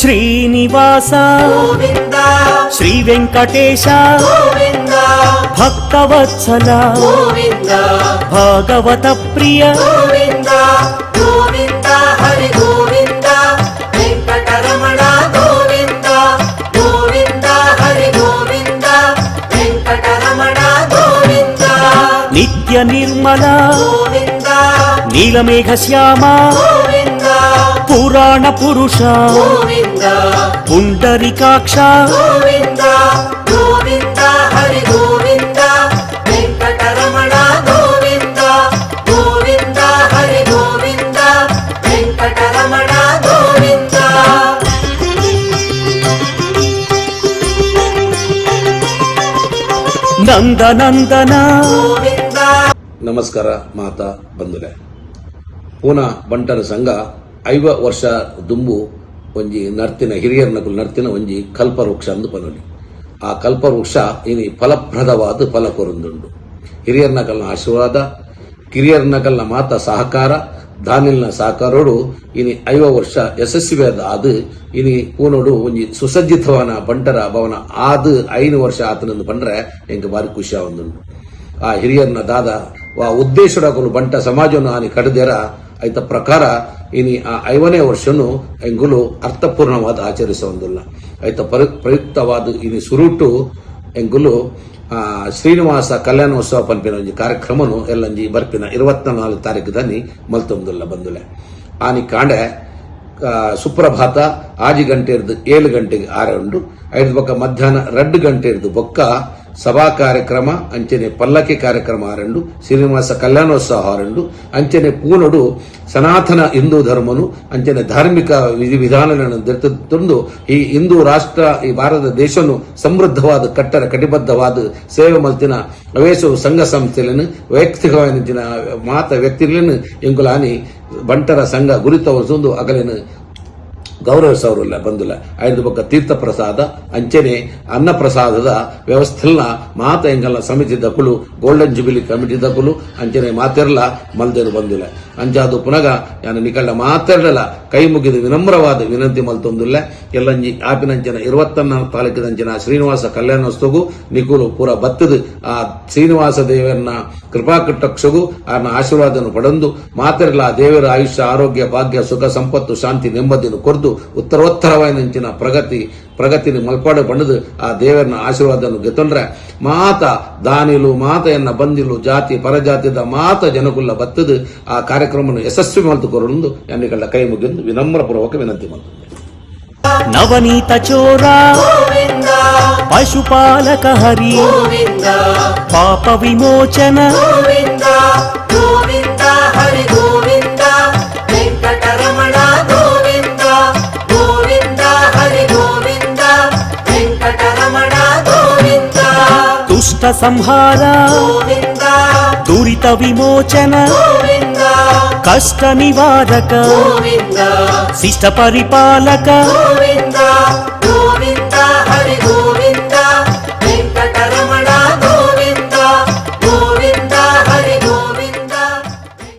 ಶ್ರೀನಿವಾಸ ಗೋವಿಂದ ಶ್ರೀ ವೆಂಕಟೇಶ ಗೋವಿಂದ ಭಕ್ತವತ್ಸಲ ಗೋವಿಂದ ಭಾಗವತ ಪ್ರಿಯ ಗೋವಿಂದ ಗೋವಿಂದ ಹರಿ ಗೋವಿಂದ ವೆಂಕಟರಮಣ ಗೋವಿಂದ ಗೋವಿಂದ ಹರಿ ಗೋವಿಂದ ವೆಂಕಟರಮಣ ಗೋವಿಂದ ನಿತ್ಯ ನಿರ್ಮಲ ಗೋವಿಂದ ನೀಲಮೇಘ ಶ್ಯಾಮ ಗೋವಿಂದ ಪುರಾಣ ಪುರುಷ ಗೋವಿಂದ ಪುಂಡರಿಕಾಕ್ಷ ಗೋವಿಂದ ಗೋವಿಂದ ಹರಿ ಗೋವಿಂದ ವೆಂಕಟರಮಣ ಗೋವಿಂದ ಗೋವಿಂದ ಹರಿ ಗೋವಿಂದ ವೆಂಕಟರಮಣ ಗೋವಿಂದ ನಂದನಂದನ ಗೋವಿಂದ. ನಮಸ್ಕಾರ ಮಾತಾ ಬಂಧುಲೆ ಪೂನಾ ಬಂಟರ ಸಂಘ 5 ವರ್ಷ ದುಂಬು ಒಂಜಿ ನರ್ತಿನ ಹಿರಿಯರ್ನಕುಲು ನರ್ತಿನ ಒಂಜಿ ಕಲ್ಪವೃಕ್ಷ ಅಂದು ಪನೊಲಿ. ಆ ಕಲ್ಪವೃಕ್ಷ ಇನಿ ಫಲಪ್ರದವಾದ ಫಲ ಕೊರೊಂದುಂಡು. ಹಿರಿಯರ್ನಕಲ್ನ ಆಶೀರ್ವಾದ, ಕಿರಿಯರ್ನಕಲ್ನ ಮಾತ ಸಹಕಾರ, ದಾನಿಲ್ನ ಸಹಕಾರೋಡು ಇನಿ 5 ವರ್ಷ ಯಶಸ್ವಿಯಾದ ಆದು ಇನಿ ಪೂನೋಡು ಒಂಜಿ ಸುಸಜ್ಜಿತವಾನ ಬಂಟರ ಭವನ ಆದು 5 ವರ್ಷ ಆತನಂದು ಪಂಡ್ರೆ ಎಂಕ್ ಬಾರಿ ಖುಷಿ ಆವೊಂದುಂಡು. ಆ ಹಿರಿಯರ್ನ ದಾದ ಆ ಉದ್ದೇಶಡಕಲು ಬಂಟ ಸಮಾಜವನ್ನು ಆನಿ ಕಡದೇರ ಐತ ಪ್ರಕಾರ ಇನಿ ಆ 5ನೇ ವರ್ಷನು ಎಂಗುಲು ಅರ್ಥಪೂರ್ಣವಾದ ಆಚರಿಸುವಂದಿಲ್ಲ. ಐತ ಪ್ರಯುಕ್ತವಾದ ಇನಿ ಸುರುಟು ಎಂಗುಲು ಶ್ರೀನಿವಾಸ ಕಲ್ಯಾಣೋತ್ಸವ ಪನ್ಪಿನ ಒಂಜಿ ಕಾರ್ಯಕ್ರಮನು ಎಲ್ಲಂಜಿ ಬರ್ಪಿನ 24 ತಾರೀಕು ಮಲ್ತೊಂದುಲ್ಲ ಬಂದುಲೆ. ಆನಿ ಕಾಂಡೆ ಸುಪ್ರಭಾತ 6 ಗಂಟೆ ಇರ್ದು 7 ಗಂಟೆಗೆ ಆರಂಡು ಐದು ಬೊಕ್ಕ ಮಧ್ಯಾಹ್ನ 2 ಗಂಟೆ ಇರ್ದು ಬೊಕ್ಕ ಸಭಾ ಕಾರ್ಯಕ್ರಮ ಅಂಚನೆ ಪಲ್ಲಕ್ಕಿ ಕಾರ್ಯಕ್ರಮ ಆರಂಡು ಶ್ರೀನಿವಾಸ ಕಲ್ಯಾಣೋತ್ಸವ ಆರಂಡು ಅಂಚನೆ ಪೂನಡು ಸನಾತನ ಹಿಂದೂ ಧರ್ಮನು ಅಂಚನೆ ಧಾರ್ಮಿಕ ವಿಧಿವಿಧಾನಗಳನ್ನು ತಂದು ಈ ಹಿಂದೂ ರಾಷ್ಟ್ರ ಈ ಭಾರತ ದೇಶನು ಸಮೃದ್ಧವಾದ ಕಟ್ಟಡ ಕಟಿಬದ್ಧವಾದ ಸೇವೆ ಮಲ್ತಿನ ಅವೇಶು ಸಂಘ ಸಂಸ್ಥೆಗಳನ್ನು ವೈಯಕ್ತಿಕವಾಗಿನ ಮಾತ ವ್ಯಕ್ತಿಗಳನ್ನು ಎಂಗುಲಾನಿ ಬಂಟರ ಸಂಘ ಗುರಿತವಸೊಂದು ಅಗಲಿನ ಗೌರವಿಸೋರಿಲ್ಲ ಬಂದಿಲ್ಲ. ಐದು ಬೊಕ್ಕ ತೀರ್ಥ ಪ್ರಸಾದ ಅಂಚನೆ ಅನ್ನ ಪ್ರಸಾದದ ವ್ಯವಸ್ಥೆಲ್ಲ ಮಾತ ಎಂಗಲ್ಲ ಸಮಿತಿ ದಕ್ಕಲು ಗೋಲ್ಡನ್ ಜುಬಿಲಿ ಕಮಿಟಿ ದಕ್ಕಲು ಅಂಚನೆ ಮಾತೆರ್ಲ ಮಲ್ದೇನು ಬಂದಿಲ್ಲ. ಅಂಚಾದು ಪುನಗ ಯಾನು ನಿಕಳ್ಳ ಮಾತೆರ್ಲ ಕೈ ಮುಗಿದು ವಿನಮ್ರವಾದ ವಿನಂತಿ ಮಲ್ತೊಂದಿಲ್ಲ. ಎಲ್ಲಂಜಿ ಆಪಿನಂಚನ 24 ತಾಲೂಕಿನಂಚನ ಶ್ರೀನಿವಾಸ ಕಲ್ಯಾಣೋತ್ಸವಗೂ ನಿಕುಲು ಪೂರ ಬತ್ತದು ಆ ಶ್ರೀನಿವಾಸ ದೇವರನ್ನ ಕೃಪಾ ಕಟ್ಟಕ್ಷಗೂ ಆನ ಆಶೀರ್ವಾದನು ಪಡೆದು ಮಾತೆರ್ಲ ಆ ದೇವರ ಆಯುಷ್ಯ ಆರೋಗ್ಯ ಭಾಗ್ಯ ಸುಖ ಸಂಪತ್ತು ಶಾಂತಿ ನೆಮ್ಮದಿಯನ್ನು ಕೊರ್ದು ಉತ್ತರೋತ್ತರವಾಯಿನಂಚಿನ ಪ್ರಗತಿని ಮಲ್ಪಾಡು ಪಂಡದು ಆ ದೇವರನ ಆಶೀರ್ವಾದವನ್ನು ಗೆತ್ತೊಂಡ್ರೆ ಮಾತ ದಾನಿಲು ಮಾತೆಯನ್ನ ಬಂದಿಲು ಜಾತಿ ಪರಜಾತಿದ ಮಾತ ಜನಕುಲ್ಲ ಬತ್ತದು ಆ ಕಾರ್ಯಕ್ರಮವನ್ನು ಯಶಸ್ವಿ ಮಲ್ತುಕೊರೊಂದು ಎನ್ನಿಗಳ ಕೈ ಮುಗಿದು ವಿನಮ್ರಪೂರ್ವಕ ವಿನಂತಿ ಮಾಡ್ತಾರೆ. ನವನೀತ ಚೋರ ಗೋವಿಂದ ಪಶುಪಾಲಕ ಹರಿ ಗೋವಿಂದ ಪಾಪ ವಿಮೋಚನ ಗೋವಿಂದ ಗೋವಿಂದ ಹರಿ ಗೋವಿಂದ ವೆಂಕಟರಮಣ ಗೋವಿಂದ ಗೋವಿಂದ ಹರಿ ಗೋವಿಂದ ವೆಂಕಟರಮಣ ಗೋವಿಂದ ದುಷ್ಟ ಸಂಹಾರ ಗೋವಿಂದ ದುರಿತ ವಿಮೋಚನ ಗೋವಿಂದ ಕಷ್ಟ ನಿವಾರಕ ಗೋವಿಂದ ಶಿಷ್ಟ ಪರಿಪಾಲಕ ಗೋವಿಂದ